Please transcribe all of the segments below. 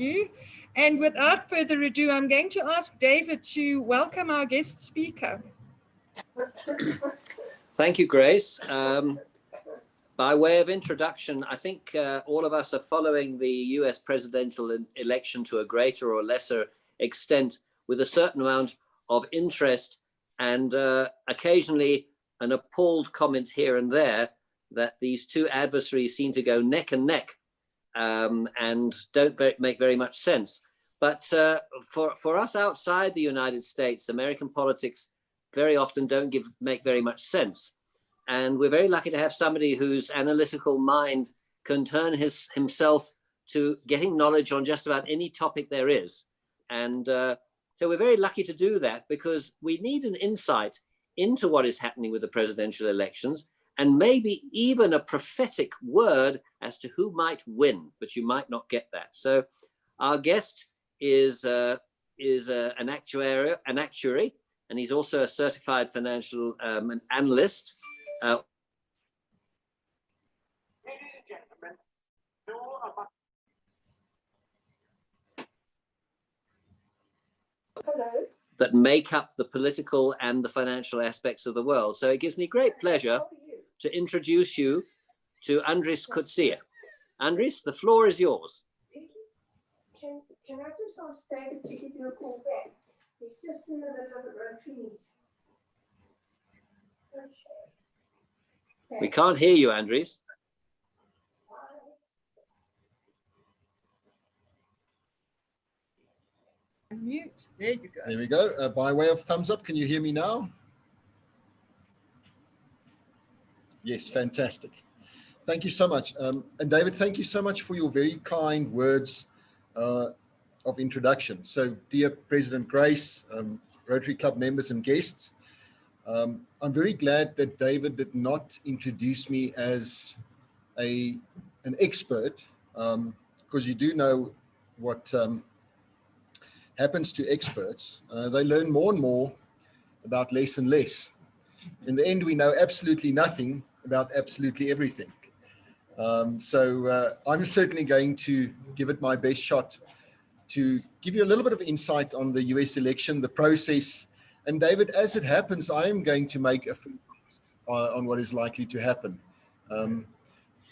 you. And without further ado, I'm going to ask David to welcome our guest speaker. Thank you, Grace. By way of introduction, I think all of us are following the US presidential election to a greater or lesser extent with a certain amount of interest and occasionally an appalled comment here and there that these two adversaries seem to go neck and neck and don't make very much sense. But for us outside the United States, American politics very often don't make very much sense. And we're very lucky to have somebody whose analytical mind can turn himself to getting knowledge on just about any topic there is. And so we're very lucky to do that because we need an insight into what is happening with the presidential elections and maybe even a prophetic word as to who might win, but you might not get that. So our guest is an actuary, and he's also a certified financial analyst. Ladies and gentlemen, that make up the political and the financial aspects of the world. So it gives me great pleasure to introduce you to Andries Kotzee. Andries, the floor is yours. Can I just ask David to give you a call back? He's just in the middle of a Rotary meeting. We can't hear you, Andries. Mute. There you go. There we go. By way of thumbs up, can you hear me now? Yes, fantastic. Thank you so much. And David, thank you so much for your very kind words of introduction. So, dear President Grace, Rotary Club members and guests, I'm very glad that David did not introduce me as an expert, because you do know what happens to experts. They learn more and more about less and less. In the end, we know absolutely nothing about absolutely everything. So I'm certainly going to give it my best shot to give you a little bit of insight on the US election, the process. And David, as it happens, I am going to make a forecast on what is likely to happen.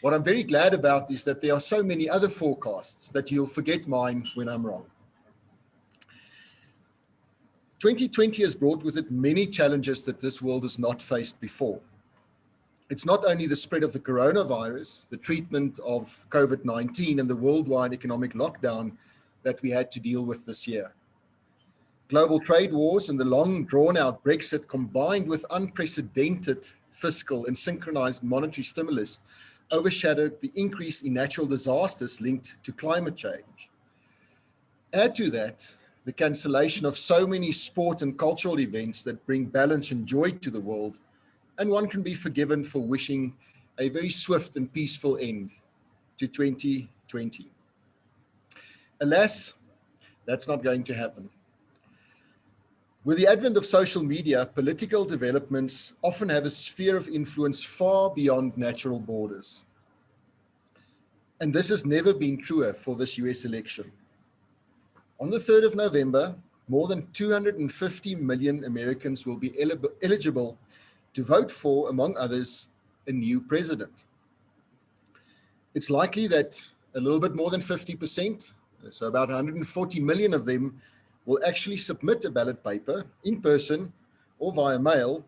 What I'm very glad about is that there are so many other forecasts that you'll forget mine when I'm wrong. 2020 has brought with it many challenges that this world has not faced before. It's not only the spread of the coronavirus, the treatment of COVID-19 and the worldwide economic lockdown that we had to deal with this year. Global trade wars and the long drawn-out Brexit combined with unprecedented fiscal and synchronized monetary stimulus overshadowed the increase in natural disasters linked to climate change. Add to that the cancellation of so many sport and cultural events that bring balance and joy to the world, and one can be forgiven for wishing a very swift and peaceful end to 2020. Alas, that's not going to happen. With the advent of social media, political developments often have a sphere of influence far beyond natural borders. And this has never been truer for this US election. On the 3rd of November, more than 250 million Americans will be eligible to vote for, among others, a new president. It's likely that a little bit more than 50%, so about 140 million of them, will actually submit a ballot paper in person or via mail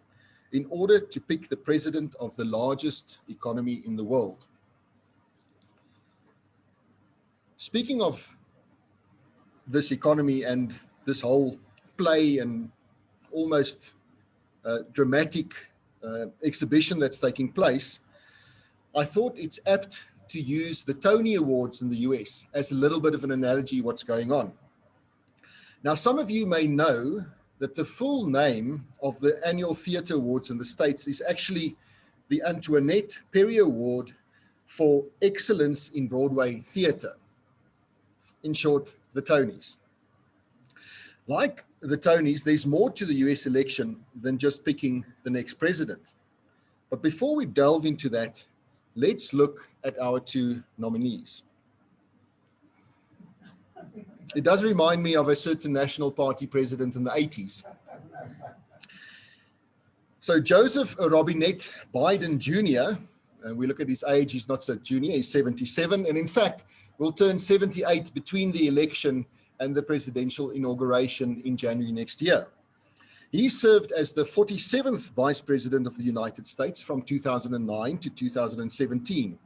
in order to pick the president of the largest economy in the world. Speaking of this economy and this whole play and almost dramatic exhibition that's taking place, I thought it's apt to use the Tony Awards in the US as a little bit of an analogy what's going on. Now, some of you may know that the full name of the annual theater awards in the States is actually the Antoinette Perry Award for Excellence in Broadway Theater. In short, the Tonys. Like the Tonys, there's more to the US election than just picking the next president. But before we delve into that, let's look at our two nominees. It does remind me of a certain National Party president in the 80s. So Joseph Robinette Biden Jr., and we look at his age, he's not so junior, he's 77, and in fact will turn 78 between the election and the presidential inauguration in January next year. He served as the 47th Vice President of the United States from 2009 to 2017.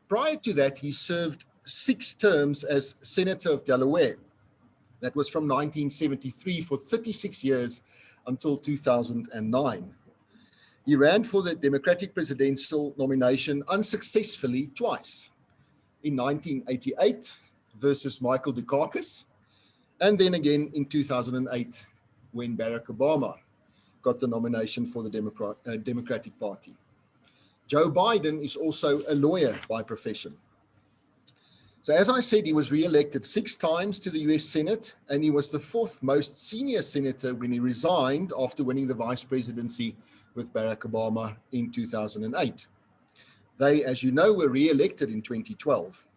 Prior to that, he served 6 terms as Senator of Delaware. That was from 1973 for 36 years until 2009. He ran for the Democratic presidential nomination unsuccessfully twice, in 1988 versus Michael Dukakis, and then again in 2008 when Barack Obama got the nomination for the Democratic Party. Joe Biden is also a lawyer by profession. So as I said, he was re-elected 6 times to the US Senate, and he was the 4th most senior senator when he resigned after winning the vice presidency with Barack Obama in 2008. They, as you know, were re-elected in 2012.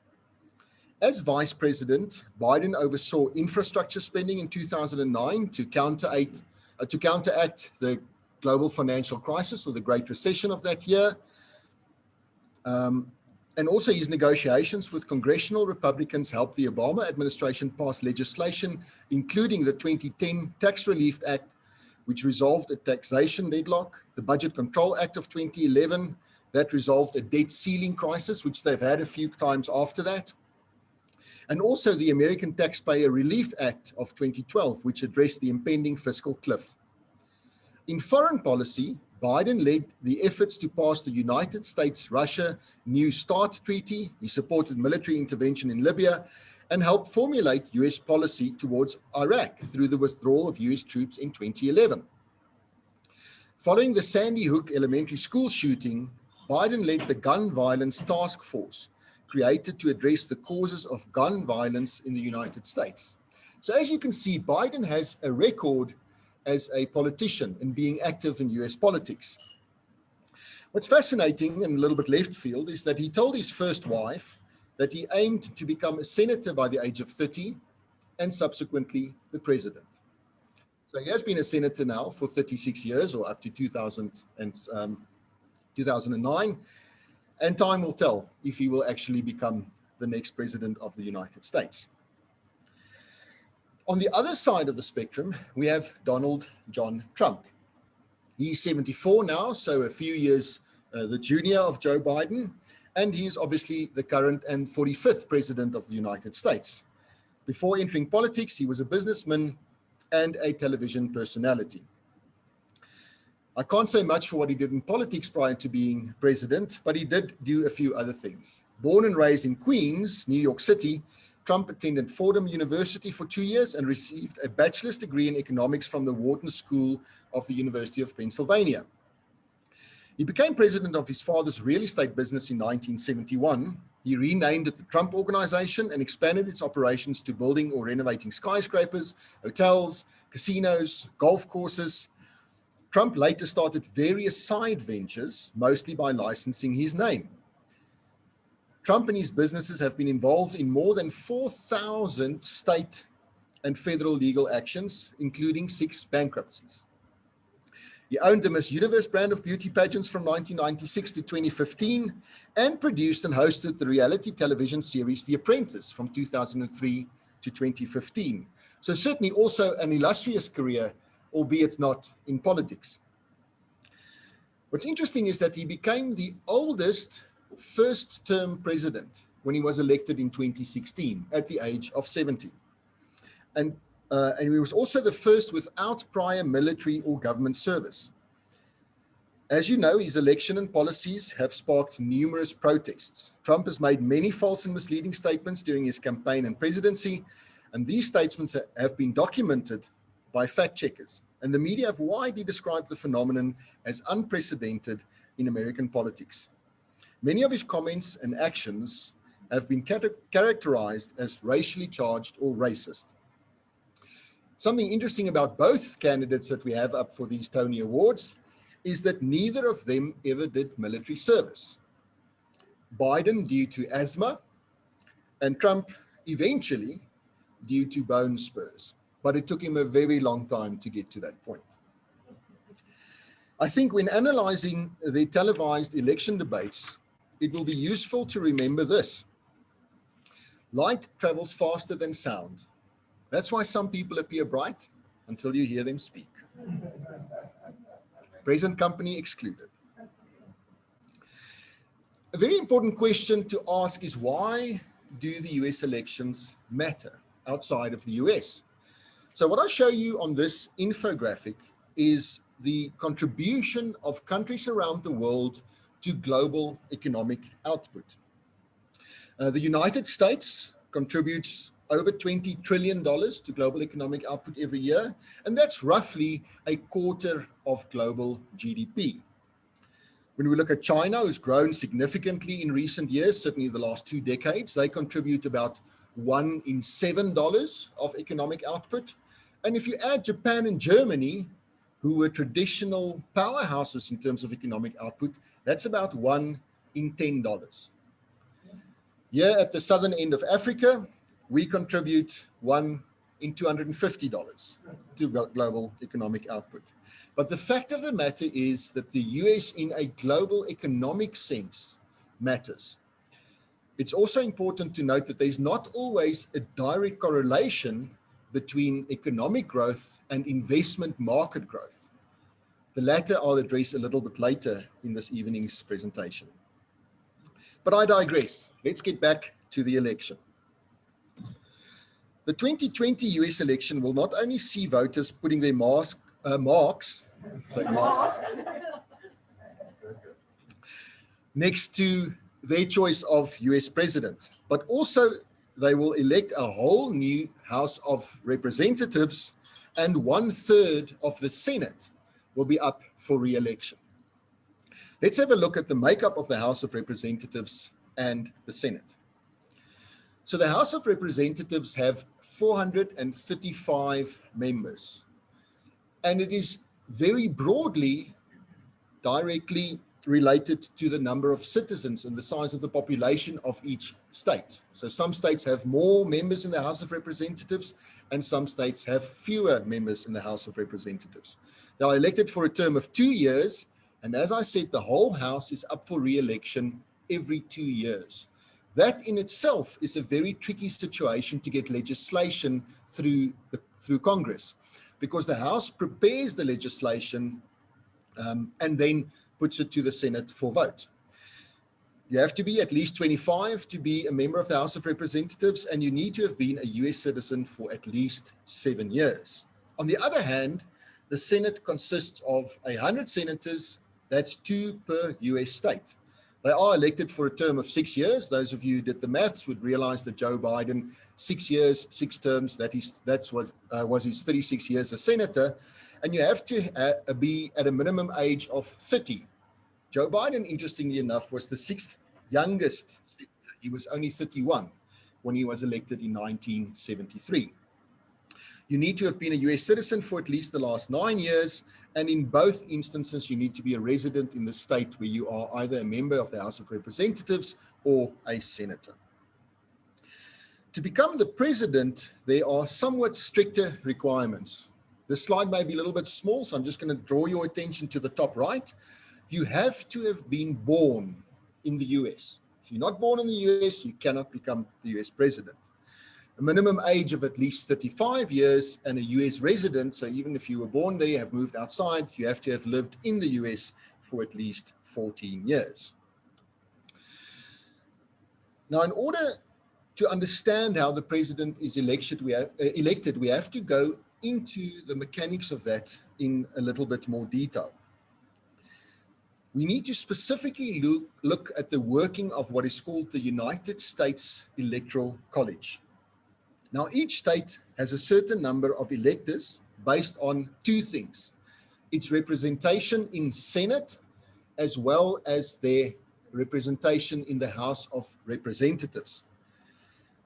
As vice president, Biden oversaw infrastructure spending in 2009 to counteract the global financial crisis or the Great Recession of that year. And also his negotiations with congressional Republicans helped the Obama administration pass legislation, including the 2010 Tax Relief Act, which resolved a taxation deadlock, the Budget Control Act of 2011, that resolved a debt ceiling crisis, which they've had a few times after that, and also the American Taxpayer Relief Act of 2012, which addressed the impending fiscal cliff. In foreign policy, Biden led the efforts to pass the United States-Russia New START Treaty. He supported military intervention in Libya and helped formulate US policy towards Iraq through the withdrawal of US troops in 2011. Following the Sandy Hook Elementary School shooting, Biden led the Gun Violence Task Force, created to address the causes of gun violence in the United States. So as you can see, Biden has a record as a politician and being active in US politics. What's fascinating and a little bit left field is that he told his first wife that he aimed to become a senator by the age of 30 and subsequently the president. So he has been a senator now for 36 years or up to 2009, and time will tell if he will actually become the next president of the United States. On the other side of the spectrum, we have Donald John Trump. He's 74 now, so a few years the junior of Joe Biden, and he is obviously the current and 45th president of the United States. Before entering politics, he was a businessman and a television personality. I can't say much for what he did in politics prior to being president, but he did do a few other things. Born and raised in Queens, New York City, Trump attended Fordham University for 2 years and received a bachelor's degree in economics from the Wharton School of the University of Pennsylvania. He became president of his father's real estate business in 1971. He renamed it the Trump Organization and expanded its operations to building or renovating skyscrapers, hotels, casinos, golf courses. Trump later started various side ventures, mostly by licensing his name. Trump and his businesses have been involved in more than 4,000 state and federal legal actions, including 6 bankruptcies. He owned the Miss Universe brand of beauty pageants from 1996 to 2015 and produced and hosted the reality television series The Apprentice from 2003 to 2015. So certainly also an illustrious career, albeit not in politics. What's interesting is that he became the oldest first-term president when he was elected in 2016 at the age of 70. And he was also the first without prior military or government service. As you know, his election and policies have sparked numerous protests. Trump has made many false and misleading statements during his campaign and presidency, and these statements have been documented by fact checkers. And the media have widely described the phenomenon as unprecedented in American politics. Many of his comments and actions have been characterized as racially charged or racist. Something interesting about both candidates that we have up for these Tony Awards is that neither of them ever did military service. Biden due to asthma, and Trump eventually due to bone spurs, but it took him a very long time to get to that point. I think when analyzing the televised election debates, it will be useful to remember this. Light travels faster than sound. That's why some people appear bright until you hear them speak. Present company excluded. A very important question to ask is, why do the US elections matter outside of the US? So what I show you on this infographic is the contribution of countries around the world to global economic output. The United States contributes over $20 trillion to global economic output every year, and that's roughly a quarter of global GDP. When we look at China, who's grown significantly in recent years, certainly the last 2 decades, they contribute about $1 in $7 of economic output. And if you add Japan and Germany, who were traditional powerhouses in terms of economic output, that's about $1 in $10. Here at the southern end of Africa, we contribute $1 in $250 to global economic output. But the fact of the matter is that the US in a global economic sense matters. It's also important to note that there's not always a direct correlation between economic growth and investment market growth. The latter I'll address a little bit later in this evening's presentation. But I digress. Let's get back to the election. The 2020 US election will not only see voters putting their masks next to their choice of US president, but also they will elect a whole new House of Representatives, and 1/3 of the Senate will be up for re-election. Let's have a look at the makeup of the House of Representatives and the Senate. So the House of Representatives have 435 members, and it is very broadly directly related to the number of citizens and the size of the population of each state. So some states have more members in the House of Representatives, and some states have fewer members in the House of Representatives. They are elected for a term of 2 years, and as I said, the whole House is up for re-election every 2 years. That in itself is a very tricky situation to get legislation through Congress, because the House prepares the legislation and then puts it to the Senate for vote. You have to be at least 25 to be a member of the House of Representatives, and you need to have been a US citizen for at least 7 years. On the other hand, the Senate consists of 100 senators, that's 2 per US state. They are elected for a term of 6 years. Those of you who did the maths would realize that Joe Biden, 6 years, 6 terms, that was his 36 years as senator. And you have to be at a minimum age of 30. Joe Biden, interestingly enough, was the 6th youngest senator. He was only 31 when he was elected in 1973. You need to have been a US citizen for at least the last 9 years, and in both instances, you need to be a resident in the state where you are either a member of the House of Representatives or a senator. To become the president, there are somewhat stricter requirements. This slide may be a little bit small, so I'm just going to draw your attention to the top right. You have to have been born in the US. If you're not born in the US, you cannot become the US president. A minimum age of at least 35 years and a US resident, so even if you were born there, have moved outside, you have to have lived in the US for at least 14 years. Now, in order to understand how the president is elected, we have to go into the mechanics of that in a little bit more detail. We need to specifically look at the working of what is called the United States Electoral College. Now, each state has a certain number of electors based on 2 things. Its representation in Senate, as well as their representation in the House of Representatives.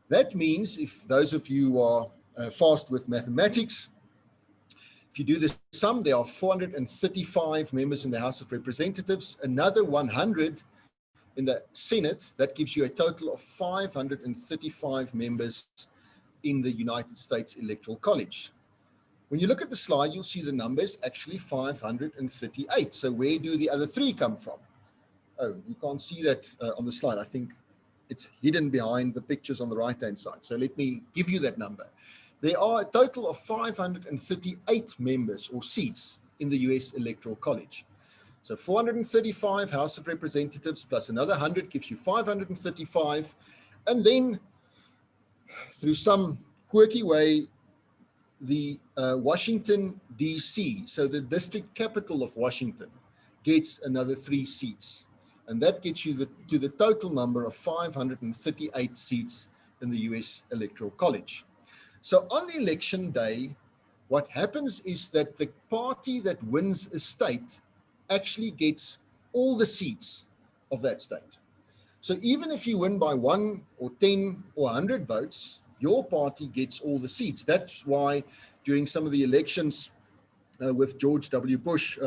That means, if those of you are fast with mathematics, if you do the sum, there are 435 members in the House of Representatives, another 100 in the Senate. That gives you a total of 535 members in the United States Electoral College. When you look at the slide, you'll see the number is actually 538. So where do the other 3 come from? Oh, you can't see that on the slide. I think it's hidden behind the pictures on the right-hand side. So let me give you that number. There are a total of 538 members or seats in the US Electoral College. So 435 House of Representatives plus another 100 gives you 535. And then through some quirky way, the Washington, D.C., so the district capital of Washington, gets another 3 seats. And that gets you to the total number of 538 seats in the US Electoral College. So on election day, what happens is that the party that wins a state actually gets all the seats of that state. So even if you win by 1 or 10 or 100 votes, your party gets all the seats. That's why during some of the elections with George W. Bush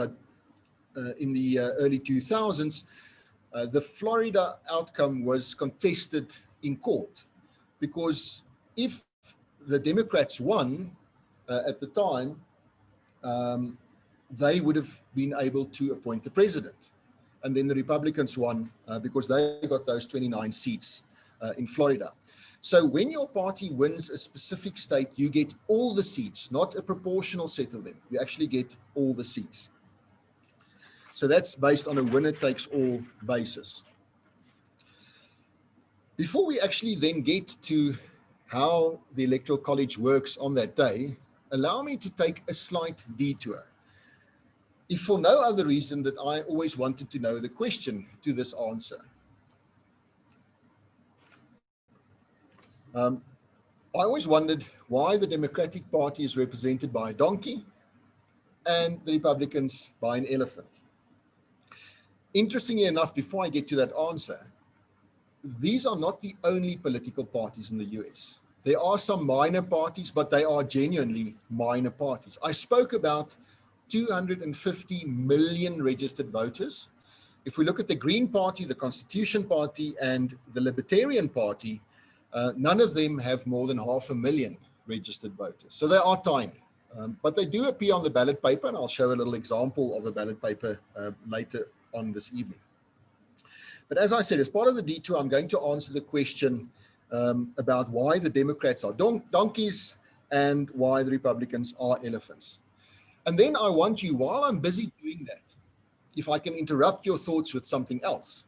in the early 2000s, the Florida outcome was contested in court, because if the Democrats won at the time, they would have been able to appoint the president. And then the Republicans won because they got those 29 seats in Florida. So when your party wins a specific state, you get all the seats, not a proportional set of them. You actually get all the seats. So that's based on a winner-takes-all basis. Before we actually then get to how the Electoral College works on that day, allow me to take a slight detour. If for no other reason that I always wanted to know the question to this answer. I always wondered why the Democratic Party is represented by a donkey and the Republicans by an elephant. Interestingly enough, before I get to that answer, these are not the only political parties in the US. There are some minor parties, but they are genuinely minor parties. I spoke about 250 million registered voters. If we look at the Green Party, the Constitution Party, and the Libertarian Party, none of them have more than 500,000 registered voters. So they are tiny, but they do appear on the ballot paper, and I'll show a little example of a ballot paper later on this evening. But as I said, as part of the detour, I'm going to answer the question about why the Democrats are donkeys and why the Republicans are elephants. And then I want you, while I'm busy doing that, if I can interrupt your thoughts with something else,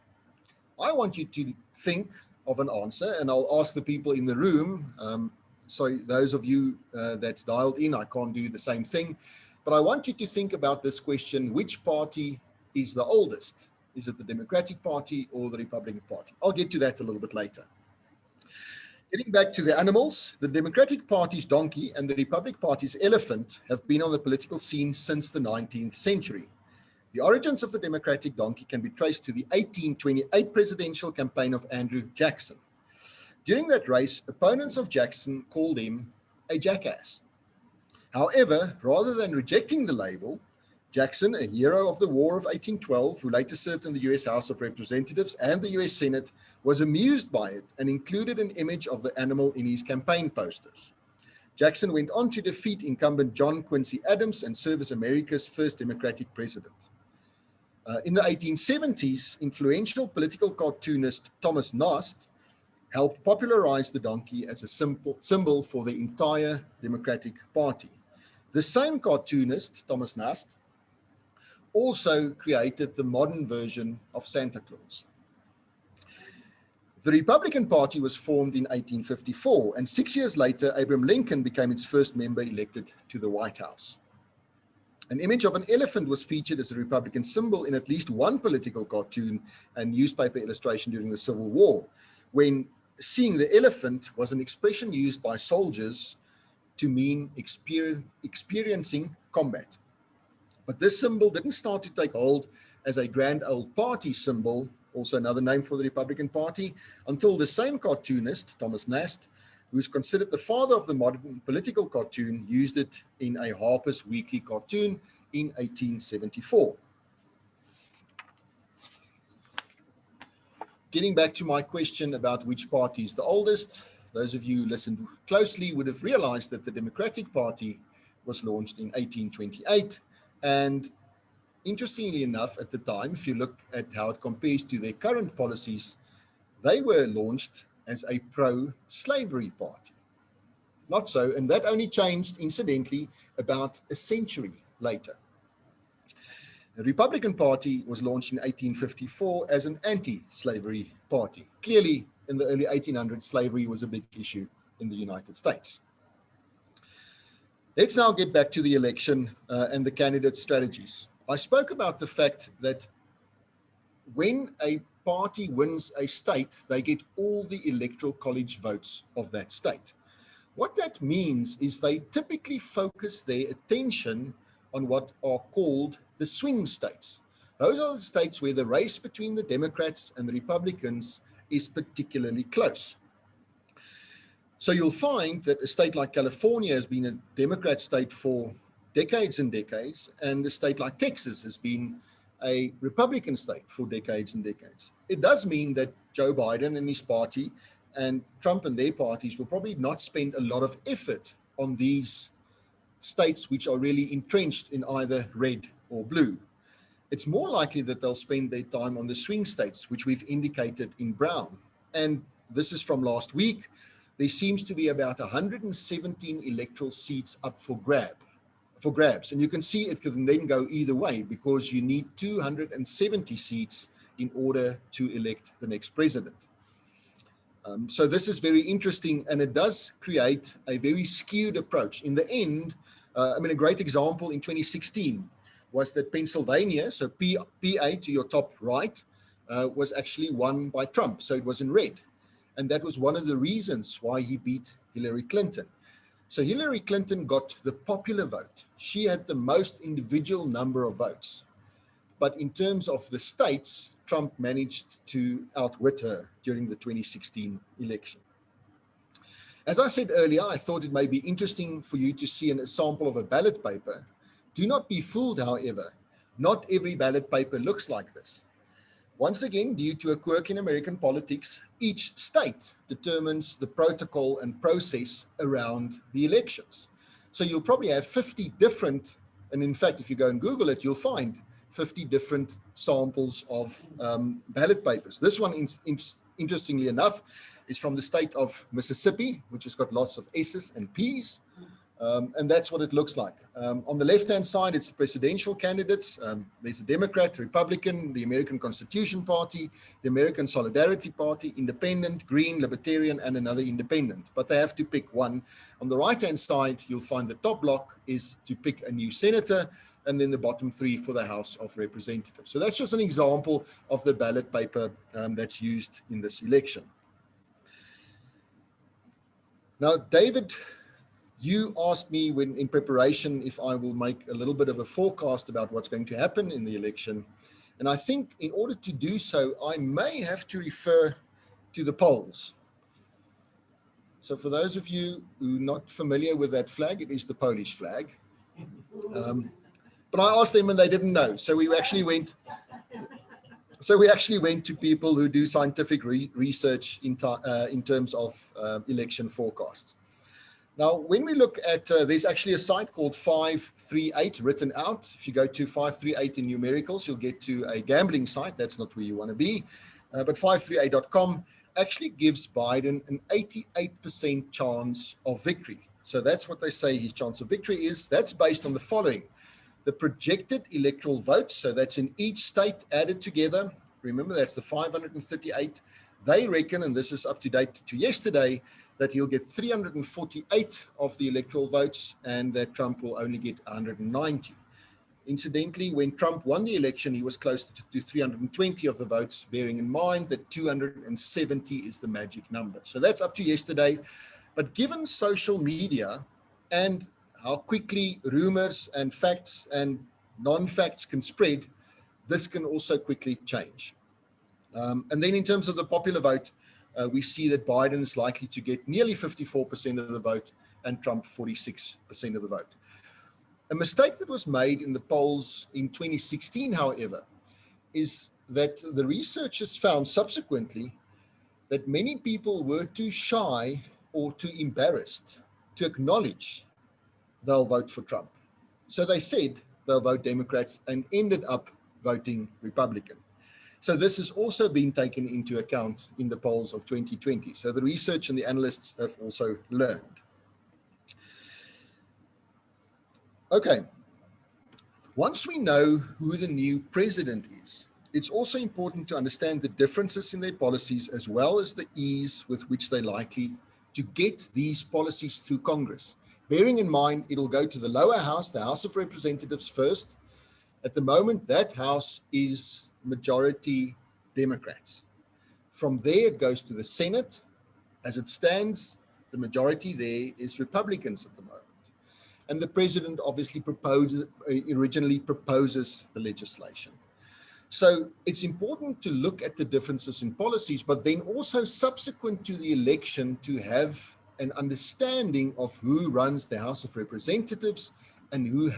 I want you to think of an answer, and I'll ask the people in the room. Sorry, those of you that's dialed in, I can't do the same thing, but I want you to think about this question: which party is the oldest? Is it the Democratic Party or the Republican Party? I'll get to that a little bit later. Getting back to the animals, the Democratic Party's donkey and the Republican Party's elephant have been on the political scene since the 19th century. The origins of the Democratic donkey can be traced to the 1828 presidential campaign of Andrew Jackson. During that race, opponents of Jackson called him a jackass. However, rather than rejecting the label, Jackson, a hero of the War of 1812, who later served in the US House of Representatives and the US Senate, was amused by it and included an image of the animal in his campaign posters. Jackson went on to defeat incumbent John Quincy Adams and serve as America's first Democratic president. In the 1870s, influential political cartoonist Thomas Nast helped popularize the donkey as a symbol for the entire Democratic Party. The same cartoonist, Thomas Nast, also created the modern version of Santa Claus. The Republican Party was formed in 1854, and 6 years later, Abraham Lincoln became its first member elected to the White House. An image of an elephant was featured as a Republican symbol in at least one political cartoon and newspaper illustration during the Civil War, when seeing the elephant was an expression used by soldiers to mean experiencing combat. But this symbol didn't start to take hold as a grand old party symbol, also another name for the Republican Party, until the same cartoonist, Thomas Nast, who is considered the father of the modern political cartoon, used it in a Harper's Weekly cartoon in 1874. Getting back to my question about which party is the oldest, those of you who listened closely would have realized that the Democratic Party was launched in 1828. And interestingly enough, at the time, if you look at how it compares to their current policies, they were launched as a pro-slavery party. Not so, and that only changed, incidentally, about a century later. The Republican Party was launched in 1854 as an anti-slavery party. Clearly, in the early 1800s, slavery was a big issue in the United States. Let's now get back to the election and the candidate strategies. I spoke about the fact that when a party wins a state, they get all the electoral college votes of that state. What that means is they typically focus their attention on what are called the swing states. Those are the states where the race between the Democrats and the Republicans is particularly close. So you'll find that a state like California has been a Democrat state for decades and decades, and a state like Texas has been a Republican state for decades and decades. It does mean that Joe Biden and his party and Trump and their parties will probably not spend a lot of effort on these states which are really entrenched in either red or blue. It's more likely that they'll spend their time on the swing states, which we've indicated in brown. And this is from last week. There seems to be about 117 electoral seats up for grabs. And you can see it can then go either way, because you need 270 seats in order to elect the next president. So this is very interesting, and it does create a very skewed approach. In the end, a great example in 2016 was that Pennsylvania, so PA to your top right, was actually won by Trump. So it was in red. And that was one of the reasons why he beat Hillary Clinton. So Hillary Clinton got the popular vote. She had the most individual number of votes. But in terms of the states, Trump managed to outwit her during the 2016 election. As I said earlier, I thought it may be interesting for you to see a sample of a ballot paper. Do not be fooled, however. Not every ballot paper looks like this. Once again, due to a quirk in American politics, each state determines the protocol and process around the elections. So you'll probably have 50 different, and in fact, if you go and Google it, you'll find 50 different samples of ballot papers. This one, interestingly enough, is from the state of Mississippi, which has got lots of S's and P's. And that's what it looks like. On the left-hand side, it's presidential candidates. There's a Democrat, Republican, the American Constitution Party, the American Solidarity Party, Independent, Green, Libertarian, and another independent. But they have to pick one. On the right-hand side, you'll find the top block is to pick a new senator, and then the bottom three for the House of Representatives. So that's just an example of the ballot paper that's used in this election. Now, David, you asked me when in preparation if I will make a little bit of a forecast about what's going to happen in the election. And I think in order to do so, I may have to refer to the polls. So for those of you who are not familiar with that flag, it is the Polish flag. But I asked them and they didn't know. So we actually went to people who do scientific research in terms of election forecasts. Now, when we look at, there's actually a site called 538 written out. If you go to 538 in numericals, you'll get to a gambling site. That's not where you want to be. But 538.com actually gives Biden an 88% chance of victory. So that's what they say his chance of victory is. That's based on the following. The projected electoral votes, so that's in each state added together. Remember, that's the 538. They reckon, and this is up to date to yesterday, that he'll get 348 of the electoral votes and that Trump will only get 190. Incidentally, when Trump won the election, he was close to 320 of the votes, bearing in mind that 270 is the magic number. So that's up to yesterday. But given social media and how quickly rumors and facts and non-facts can spread, this can also quickly change. And then in terms of the popular vote, we see that Biden is likely to get nearly 54% of the vote and Trump 46% of the vote. A mistake that was made in the polls in 2016, however, is that the researchers found subsequently that many people were too shy or too embarrassed to acknowledge they'll vote for Trump. So they said they'll vote Democrats and ended up voting Republican. So this has also been taken into account in the polls of 2020. So the research and the analysts have also learned. Okay, once we know who the new president is, it's also important to understand the differences in their policies as well as the ease with which they're likely to get these policies through Congress. Bearing in mind, it'll go to the lower house, the House of Representatives first. At the moment, that house is majority Democrats. From there, it goes to the Senate. As it stands, the majority there is Republicans at the moment. And the president obviously originally proposes the legislation. So it's important to look at the differences in policies, but then also subsequent to the election to have an understanding of who runs the House of Representatives and who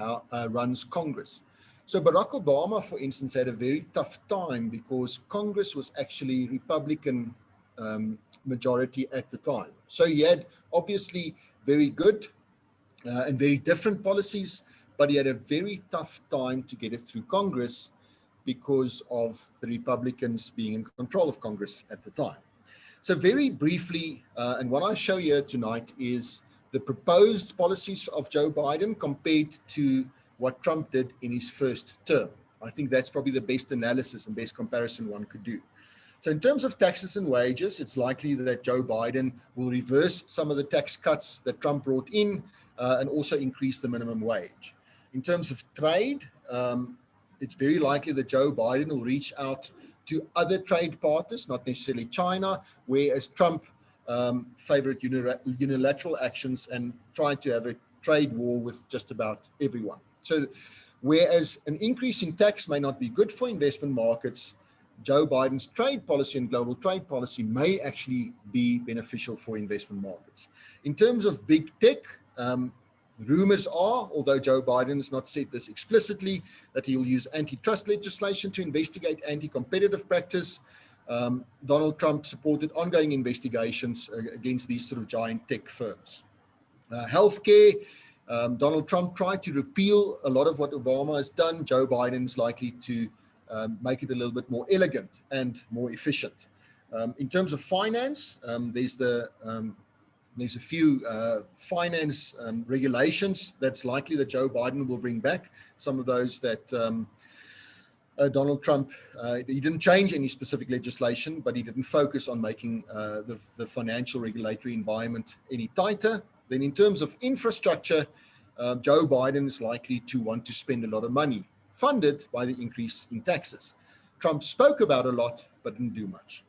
runs Congress. So Barack Obama, for instance, had a very tough time because Congress was actually Republican majority at the time. So he had obviously very good and very different policies, but he had a very tough time to get it through Congress because of the Republicans being in control of Congress at the time. So very briefly, and what I show here tonight is the proposed policies of Joe Biden compared to what Trump did in his first term. I think that's probably the best analysis and best comparison one could do. So in terms of taxes and wages, it's likely that Joe Biden will reverse some of the tax cuts that Trump brought in and also increase the minimum wage. In terms of trade, it's very likely that Joe Biden will reach out to other trade partners, not necessarily China, whereas Trump favored unilateral actions and tried to have a trade war with just about everyone. So whereas an increase in tax may not be good for investment markets, Joe Biden's trade policy and global trade policy may actually be beneficial for investment markets. In terms of big tech, rumors are, although Joe Biden has not said this explicitly, that he will use antitrust legislation to investigate anti-competitive practice. Donald Trump supported ongoing investigations against these sort of giant tech firms. Healthcare, Donald Trump tried to repeal a lot of what Obama has done. Joe Biden's likely to make it a little bit more elegant and more efficient. In terms of finance, there's a few finance regulations that's likely that Joe Biden will bring back. Some of those that Donald Trump, he didn't change any specific legislation, but he didn't focus on making the financial regulatory environment any tighter. Then in terms of infrastructure, Joe Biden is likely to want to spend a lot of money, funded by the increase in taxes. Trump spoke about a lot, but didn't do much.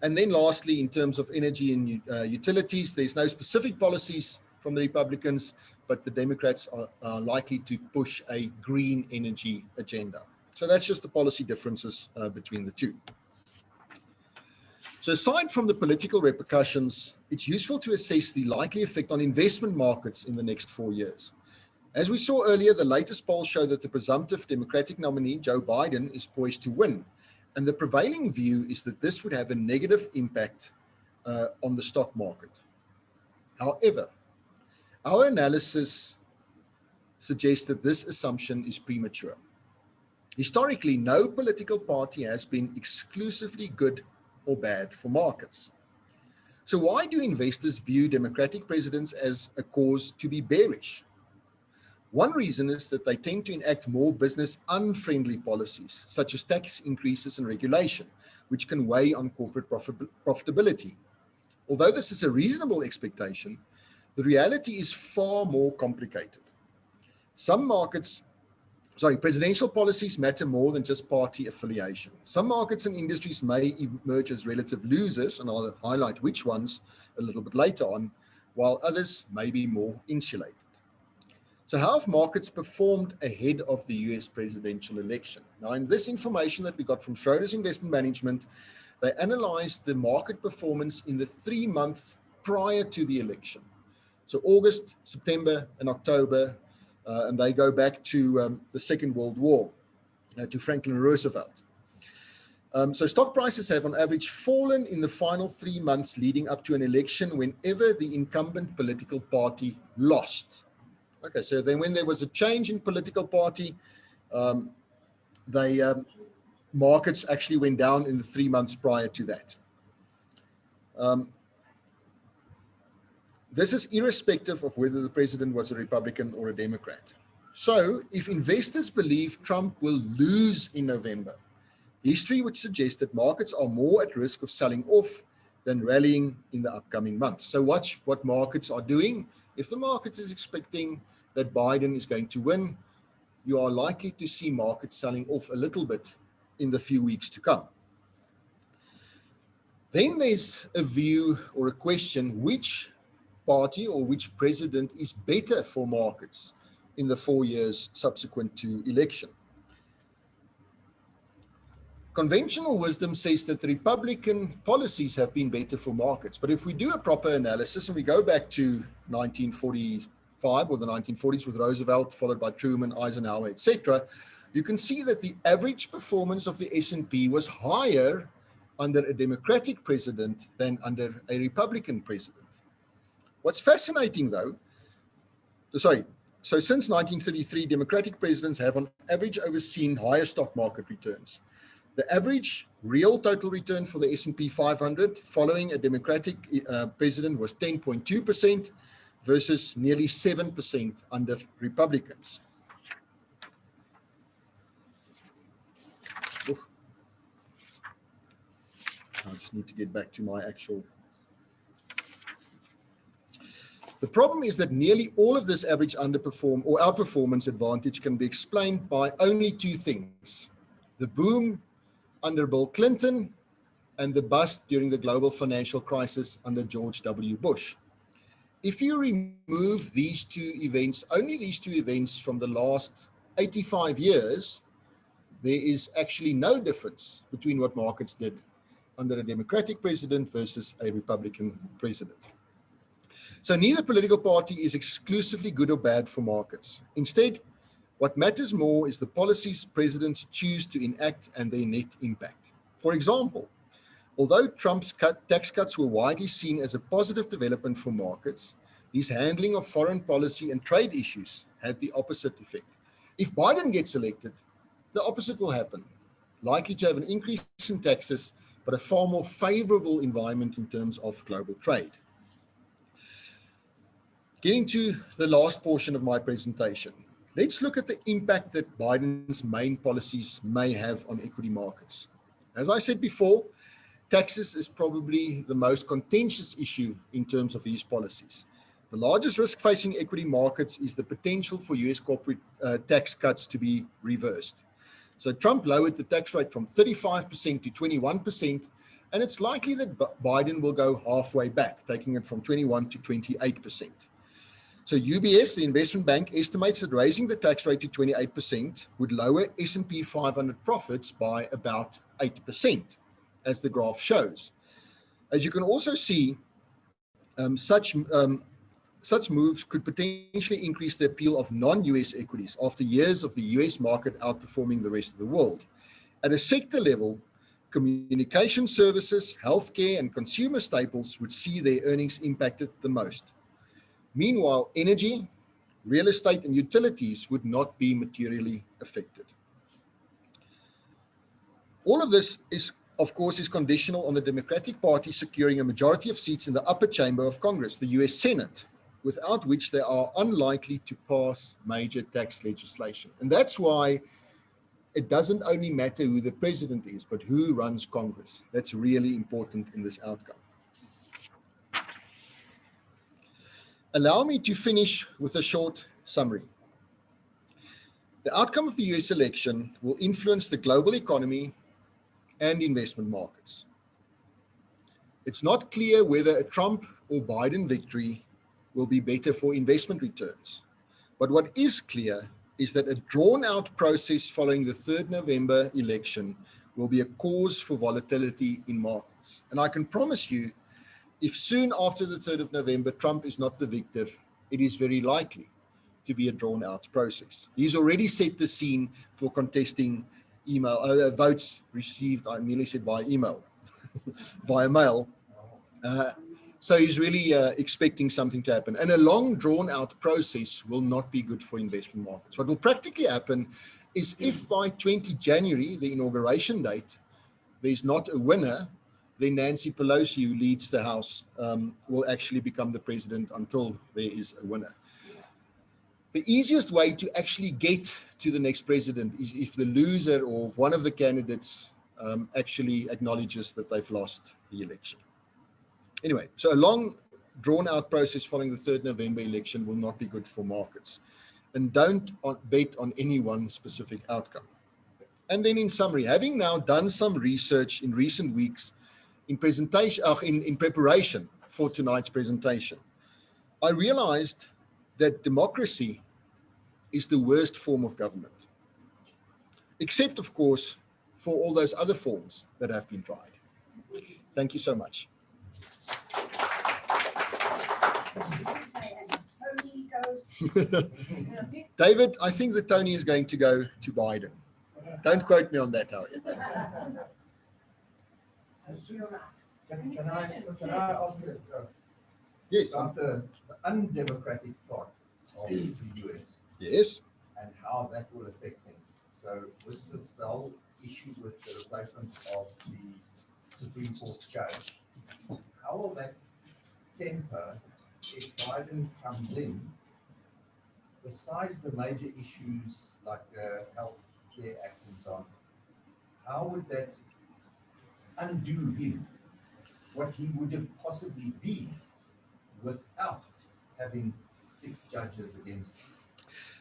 And then lastly, in terms of energy and utilities, there's no specific policies from the Republicans, but the Democrats are likely to push a green energy agenda. So that's just the policy differences between the two. So aside from the political repercussions, it's useful to assess the likely effect on investment markets in the next 4 years. As we saw earlier, the latest polls show that the presumptive Democratic nominee, Joe Biden, is poised to win. And the prevailing view is that this would have a negative impact on the stock market. However, our analysis suggests that this assumption is premature. Historically, no political party has been exclusively good or bad for markets. So why do investors view Democratic presidents as a cause to be bearish? One reason is that they tend to enact more business unfriendly policies, such as tax increases and regulation, which can weigh on corporate profitability. Although this is a reasonable expectation, the reality is far more complicated. Presidential policies matter more than just party affiliation. Some markets and industries may emerge as relative losers, and I'll highlight which ones a little bit later on, while others may be more insulated. So how have markets performed ahead of the US presidential election? Now, in this information that we got from Schroders Investment Management, they analyzed the market performance in the 3 months prior to the election. So August, September, and October, and they go back to the Second World War, to Franklin Roosevelt. So stock prices have on average fallen in the final 3 months leading up to an election whenever the incumbent political party lost. Okay, so then when there was a change in political party, markets actually went down in the 3 months prior to that. This is irrespective of whether the president was a Republican or a Democrat. So if investors believe Trump will lose in November, history would suggest that markets are more at risk of selling off than rallying in the upcoming months. So watch what markets are doing. If the market is expecting that Biden is going to win, you are likely to see markets selling off a little bit in the few weeks to come. Then there's a view or a question, which party or which president is better for markets in the 4 years subsequent to election? Conventional wisdom says that the Republican policies have been better for markets. But if we do a proper analysis and we go back to 1945 or the 1940s with Roosevelt, followed by Truman, Eisenhower, etc., you can see that the average performance of the S&P was higher under a Democratic president than under a Republican president. What's fascinating though, so since 1933, Democratic presidents have on average overseen higher stock market returns. The average real total return for the S&P 500 following a Democratic president was 10.2% versus nearly 7% under Republicans. Oof. I just need to get back to my actual. The problem is that nearly all of this average outperformance advantage can be explained by only two things: the boom under Bill Clinton and the bust during the global financial crisis under George W. Bush. If you remove these two events, only these two events from the last 85 years, there is actually no difference between what markets did under a Democratic president versus a Republican president. So neither political party is exclusively good or bad for markets. Instead, what matters more is the policies presidents choose to enact and their net impact. For example, although Trump's tax cuts were widely seen as a positive development for markets, his handling of foreign policy and trade issues had the opposite effect. If Biden gets elected, the opposite will happen, likely to have an increase in taxes, but a far more favorable environment in terms of global trade. Getting to the last portion of my presentation, let's look at the impact that Biden's main policies may have on equity markets. As I said before, taxes is probably the most contentious issue in terms of his policies. The largest risk facing equity markets is the potential for US corporate tax cuts to be reversed. So Trump lowered the tax rate from 35% to 21%, and it's likely that Biden will go halfway back, taking it from 21 to 28%. So UBS, the investment bank, estimates that raising the tax rate to 28% would lower S&P 500 profits by about 8%, as the graph shows. As you can also see, such moves could potentially increase the appeal of non-US equities after years of the US market outperforming the rest of the world. At a sector level, communication services, healthcare, and consumer staples would see their earnings impacted the most. Meanwhile, energy, real estate, and utilities would not be materially affected. All of this is, of course, is conditional on the Democratic Party securing a majority of seats in the upper chamber of Congress, the US Senate, without which they are unlikely to pass major tax legislation. And that's why it doesn't only matter who the president is, but who runs Congress. That's really important in this outcome. Allow me to finish with a short summary. The outcome of the US election will influence the global economy and investment markets. It's not clear whether a Trump or Biden victory will be better for investment returns. But what is clear is that a drawn-out process following the 3rd November election will be a cause for volatility in markets. And I can promise you, if soon after the 3rd of November, Trump is not the victor, it is very likely to be a drawn-out process. He's already set the scene for contesting votes received, I nearly said by email, via mail. So he's really expecting something to happen. And a long drawn out process will not be good for investment markets. What will practically happen is if by 20 January, the inauguration date, there's not a winner, then Nancy Pelosi, who leads the House, will actually become the president until there is a winner. The easiest way to actually get to the next president is if the loser or one of the candidates actually acknowledges that they've lost the election. Anyway, so a long drawn-out process following the 3rd November election will not be good for markets. And don't bet on any one specific outcome. And then in summary, having now done some research in recent weeks in preparation for tonight's presentation, I realized that democracy is the worst form of government, except, of course, for all those other forms that have been tried. Thank you so much. David, I think that Tony is going to go to Biden. Don't quote me on that, however. Can I ask you Yes. about the undemocratic part of the US Yes. and how that will affect things? So with this the whole issue with the replacement of the Supreme Court judge, how will that temper if Biden comes in? Besides the major issues like the Health Care Act and so on, how would that undo him, what he would have possibly been without having 6 judges against him?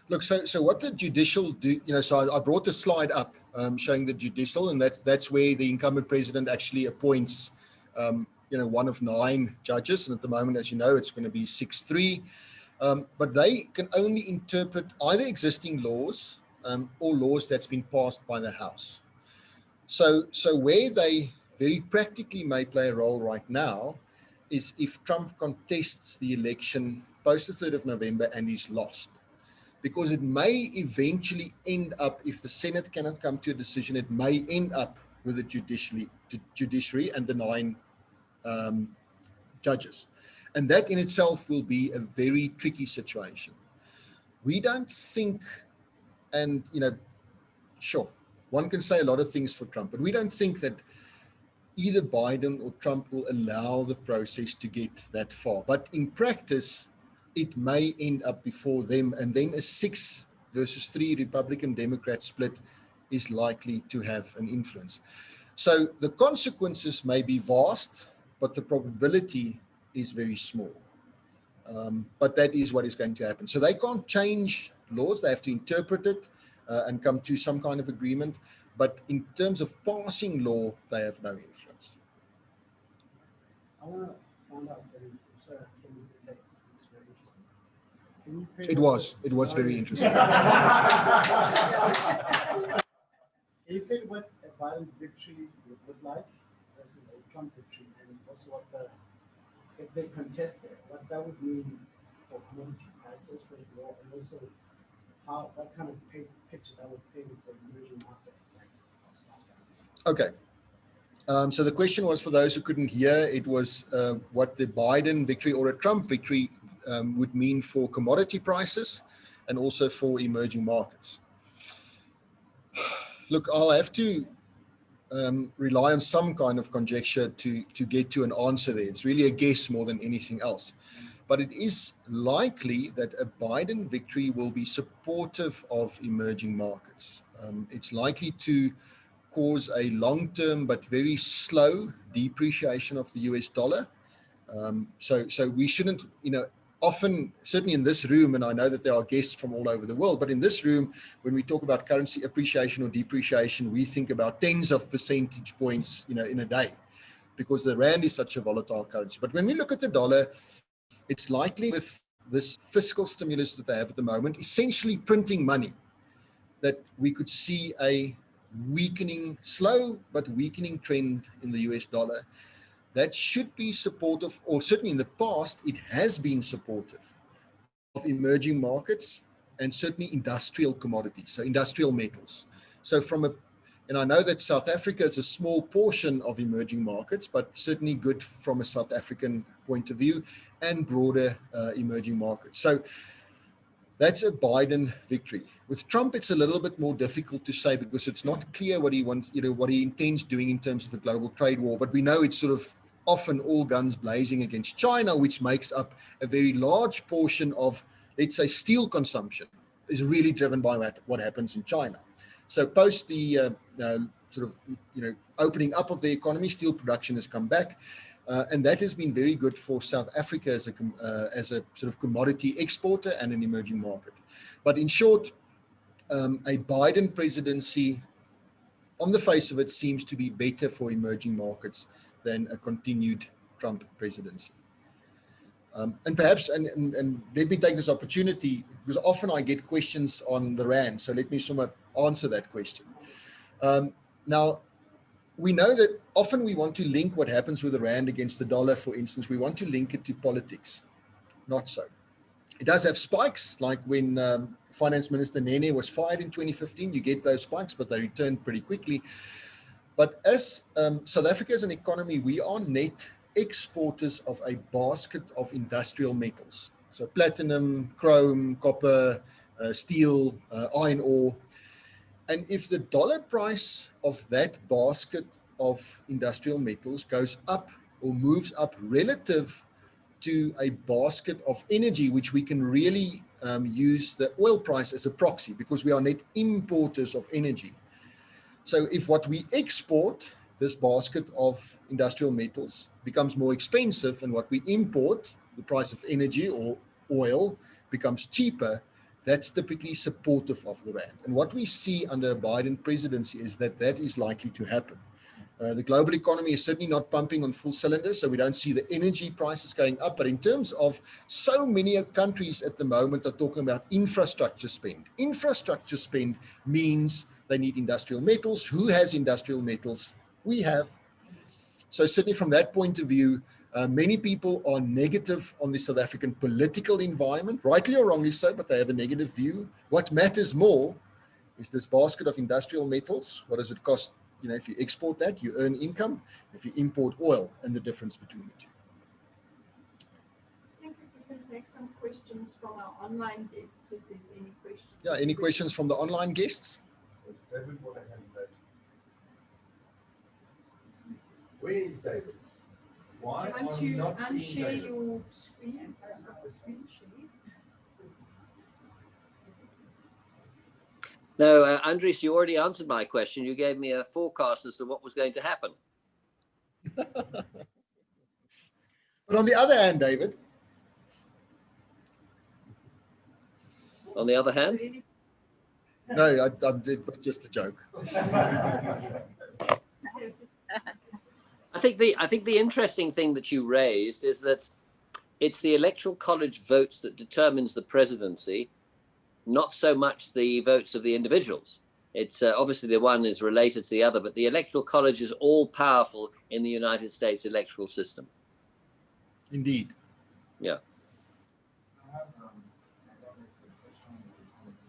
Look, so what the judicial do, so I brought the slide up showing the judicial, and that's where the incumbent president actually appoints, one of 9 judges. And at the moment, as you know, it's going to be 6-3. But they can only interpret either existing laws or laws that's been passed by the House. So where they very practically may play a role right now is if Trump contests the election post the 3rd of November and is lost. Because it may eventually end up, if the Senate cannot come to a decision, it may end up with the judiciary and the 9 judges. And that in itself will be a very tricky situation. We don't think, and sure, one can say a lot of things for Trump, but we don't think that either Biden or Trump will allow the process to get that far. But in practice, it may end up before them, and then a 6 versus 3 Republican-Democrat split is likely to have an influence. So the consequences may be vast, but the probability is very small. But that is what is going to happen. So they can't change laws. They have to interpret it and come to some kind of agreement. But in terms of passing law, they have no influence. I want to find out, sorry, can you relate? It's very interesting. It was very interesting. Can you tell what a Biden victory would look like versus a Trump victory, and also what if they contested, what that would mean for commodity prices, first of all, and also what kind of picture that would paint for emerging markets like Okay. So the question was, for those who couldn't hear, it was what the Biden victory or a Trump victory would mean for commodity prices and also for emerging markets. Look, I'll have to rely on some kind of conjecture to get to an answer there. It's really a guess more than anything else. But it is likely that a Biden victory will be supportive of emerging markets. It's likely to cause a long-term but very slow depreciation of the US dollar. So we shouldn't, often, certainly in this room, and I know that there are guests from all over the world, but in this room, when we talk about currency appreciation or depreciation, we think about tens of percentage points, in a day, because the rand is such a volatile currency. But when we look at the dollar, it's likely with this fiscal stimulus that they have at the moment, essentially printing money, that we could see a weakening, slow but weakening trend in the US dollar. That should be supportive, or certainly in the past, it has been supportive of emerging markets and certainly industrial commodities, so industrial metals. So from a And I know that South Africa is a small portion of emerging markets, but certainly good from a South African point of view and broader emerging markets. So that's a Biden victory. With Trump, it's a little bit more difficult to say because it's not clear what he wants, what he intends doing in terms of a global trade war. But we know it's sort of often all guns blazing against China, which makes up a very large portion of, let's say, steel consumption is really driven by what happens in China. So post the opening up of the economy, steel production has come back. And that has been very good for South Africa as a sort of commodity exporter and an emerging market. But in short, a Biden presidency, on the face of it, seems to be better for emerging markets than a continued Trump presidency. And perhaps, and let me take this opportunity, because often I get questions on the rand, so let me somewhat answer that question. Now, we know that often we want to link what happens with the rand against the dollar, for instance, we want to link it to politics. Not so. It does have spikes, like when Finance Minister Nene was fired in 2015, you get those spikes, but they return pretty quickly. But as South Africa as an economy, we are net exporters of a basket of industrial metals. So platinum, chrome, copper, steel, iron ore. And if the dollar price of that basket of industrial metals goes up or moves up relative to a basket of energy, which we can really use the oil price as a proxy because we are net importers of energy. So if what we export, this basket of industrial metals, becomes more expensive and what we import, the price of energy or oil, becomes cheaper, that's typically supportive of the rand. And what we see under a Biden presidency is that that is likely to happen. The global economy is certainly not pumping on full cylinders, so we don't see the energy prices going up. But in terms of so many countries at the moment are talking about infrastructure spend. Infrastructure spend means they need industrial metals. Who has industrial metals? We have. So certainly from that point of view, many people are negative on the South African political environment, rightly or wrongly so, but they have a negative view. What matters more is this basket of industrial metals. What does it cost? You know, if you export that, you earn income. If you import oil, and the difference between the two. I think we can take some questions from our online guests if there's any questions. Yeah, any questions from the online guests? David want to hand that. Where is David? Why Do you want are we to not seeing unshare David? your screen? Stop the screen share. No, Andries, you already answered my question. You gave me a forecast as to what was going to happen. But on the other hand, David. On the other hand? No, it was just a joke. I think the interesting thing that you raised is that it's the Electoral College votes that determines the presidency, not so much the votes of the individuals. It's obviously the one is related to the other, but the Electoral College is all powerful in the United States electoral system. Indeed. Yeah.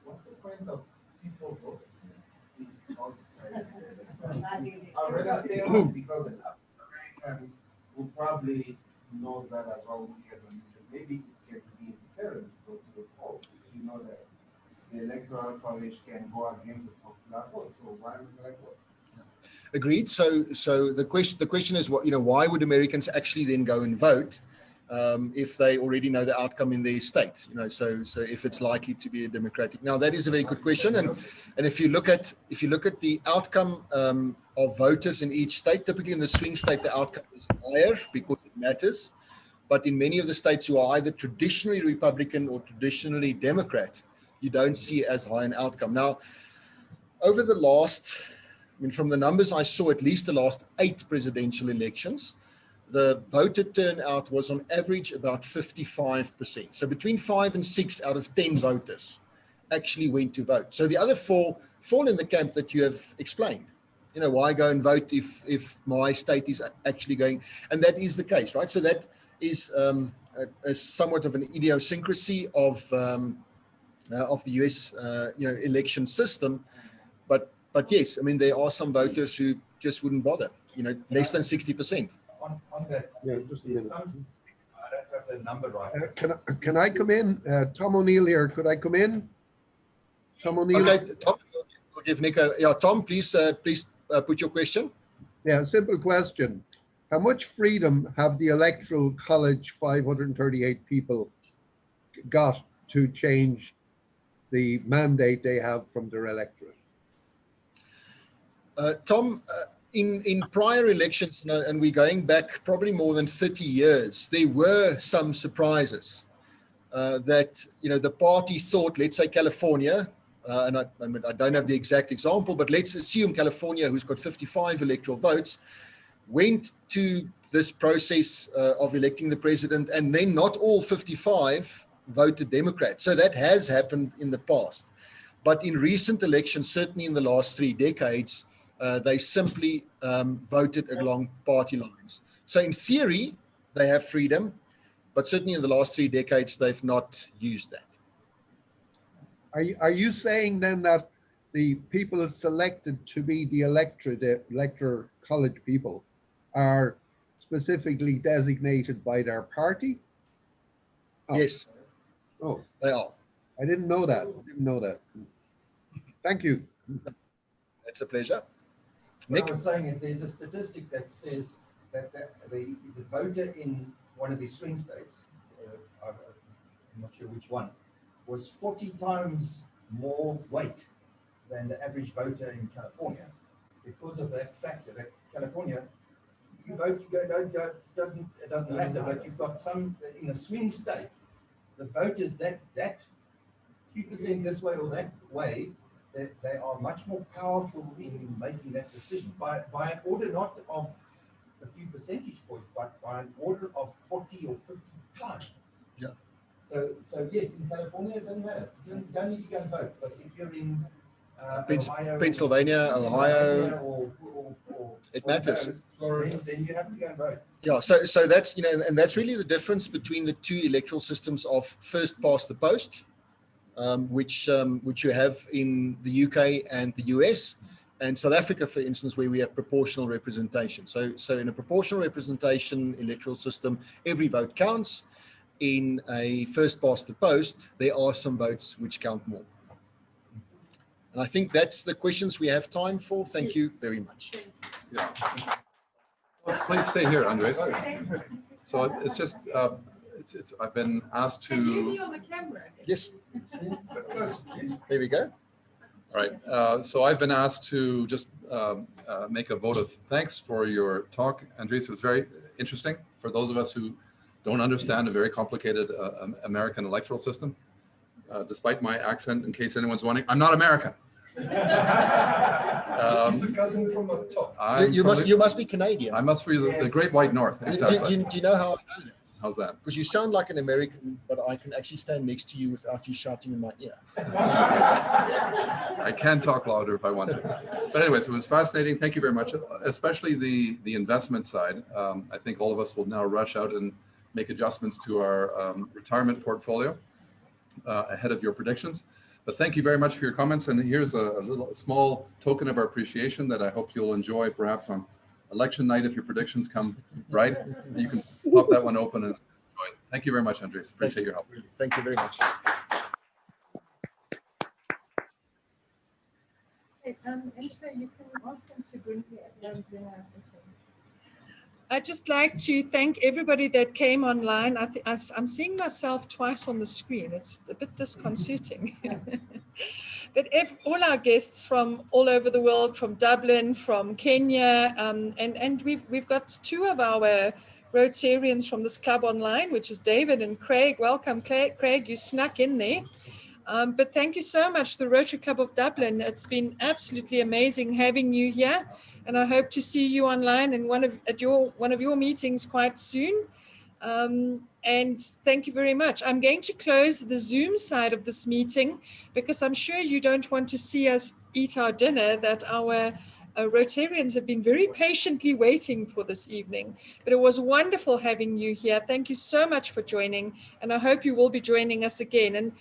What's the point of people voting? It's all decided. I'd rather stay home because an American who probably knows that as well. Maybe it can be a deterrent to go to the poll. You know that the Electoral College can go against the popular vote. So why would they vote? Agreed. So the question is, what, why would Americans actually then go and vote if they already know the outcome in their state? So if it's likely to be a Democratic. Now that is a very good question, and if you look at the outcome of voters in each state, typically in the swing state the outcome is higher because it matters. But in many of the states who are either traditionally Republican or traditionally Democrat, you don't see as high an outcome. Now, over the last, from the numbers I saw, at least the last 8 presidential elections, the voter turnout was on average about 55%. So between 5 and 6 out of 10 voters actually went to vote. So the other 4 fall in the camp that you have explained. Why go and vote if my state is actually going? And that is the case, right? So that is a somewhat of an idiosyncrasy of the US election system, but But yes, I mean, there are some voters who just wouldn't bother, less than 60%. On that, there's some, I don't have the number right. Can I come in? Tom O'Neill here. Could I come in? Tom O'Neill. Okay, Tom, we'll give Nick Tom, please put your question. Yeah, simple question. How much freedom have the Electoral College 538 people got to change the mandate they have from their electorate? Tom, in prior elections, and we're going back probably more than 30 years, there were some surprises that, the party thought, let's say California, and I don't have the exact example, but let's assume California, who's got 55 electoral votes, went to this process of electing the president, and then not all 55 voted Democrat. So that has happened in the past. But in recent elections, certainly in the last 3 decades, they simply voted along party lines. So in theory, they have freedom, but certainly in the last 3 decades, they've not used that. Are you saying then that the people selected to be the electoral college people are specifically designated by their party? Oh. Yes. Oh, they are. I didn't know that. Thank you. It's a pleasure. What Nick? I was saying is there's a statistic that says that the voter in one of the swing states, I'm not sure which one, was 40 times more weight than the average voter in California, because of that factor that California, you vote, you go, it doesn't matter, but you've got some in a swing state, the voters that 3% this way or that way, they are much more powerful in making that decision by an order not of a few percentage points, but by an order of 40 or 50 times. Yeah. So yes, in California, it doesn't matter. You don't need to go and vote. But if you're in Pennsylvania, Ohio, or it matters. Then you have to go and vote. Yeah, so that's, and that's really the difference between the 2 electoral systems of first past the post, which you have in the UK and the US, and South Africa, for instance, where we have proportional representation. So in a proportional representation electoral system, every vote counts. In a first past the post, there are some votes which count more. And I think that's the questions we have time for. Thank you very much. Yeah. Well, please stay here, Andries. So it's just, I've been asked to. Can you be on the camera? Yes. There we go. All right. So I've been asked to just make a vote of thanks for your talk, Andries. It was very interesting for those of us who don't understand a very complicated American electoral system. Despite my accent, in case anyone's wondering, I'm not American. He's a cousin from the top. You must be Canadian. I must be the Great White North. Exactly. Do you know how I know that? How's that? Because you sound like an American, but I can actually stand next to you without you shouting in my ear. I can talk louder if I want to. But anyways, it was fascinating. Thank you very much, especially the investment side. I think all of us will now rush out and make adjustments to our retirement portfolio ahead of your predictions. But thank you very much for your comments. And here's a small token of our appreciation that I hope you'll enjoy perhaps on election night if your predictions come right. You can pop that one open and enjoy it. Thank you very much, Andries. Appreciate your help. Thank you very much. Angela, you can ask them to bring the dinner. I'd just like to thank everybody that came online. I'm seeing myself twice on the screen. It's a bit disconcerting. But all our guests from all over the world, from Dublin, from Kenya, and we've got 2 of our Rotarians from this club online, which is David and Craig. Welcome, Craig. You snuck in there. But thank you so much, the Rotary Club of Dublin. It's been absolutely amazing having you here, and I hope to see you online in one of your meetings quite soon. And thank you very much. I'm going to close the Zoom side of this meeting because I'm sure you don't want to see us eat our dinner that our Rotarians have been very patiently waiting for this evening, but it was wonderful having you here. Thank you so much for joining, and I hope you will be joining us again. And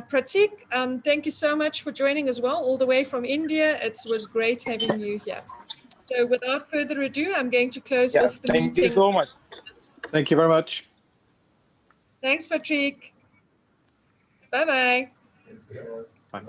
Pratik, thank you so much for joining as well, all the way from India. It was great having you here. So without further ado, I'm going to close off the meeting. Thank you so much. Thank you very much. Thanks, Patrick. Bye-bye. Bye.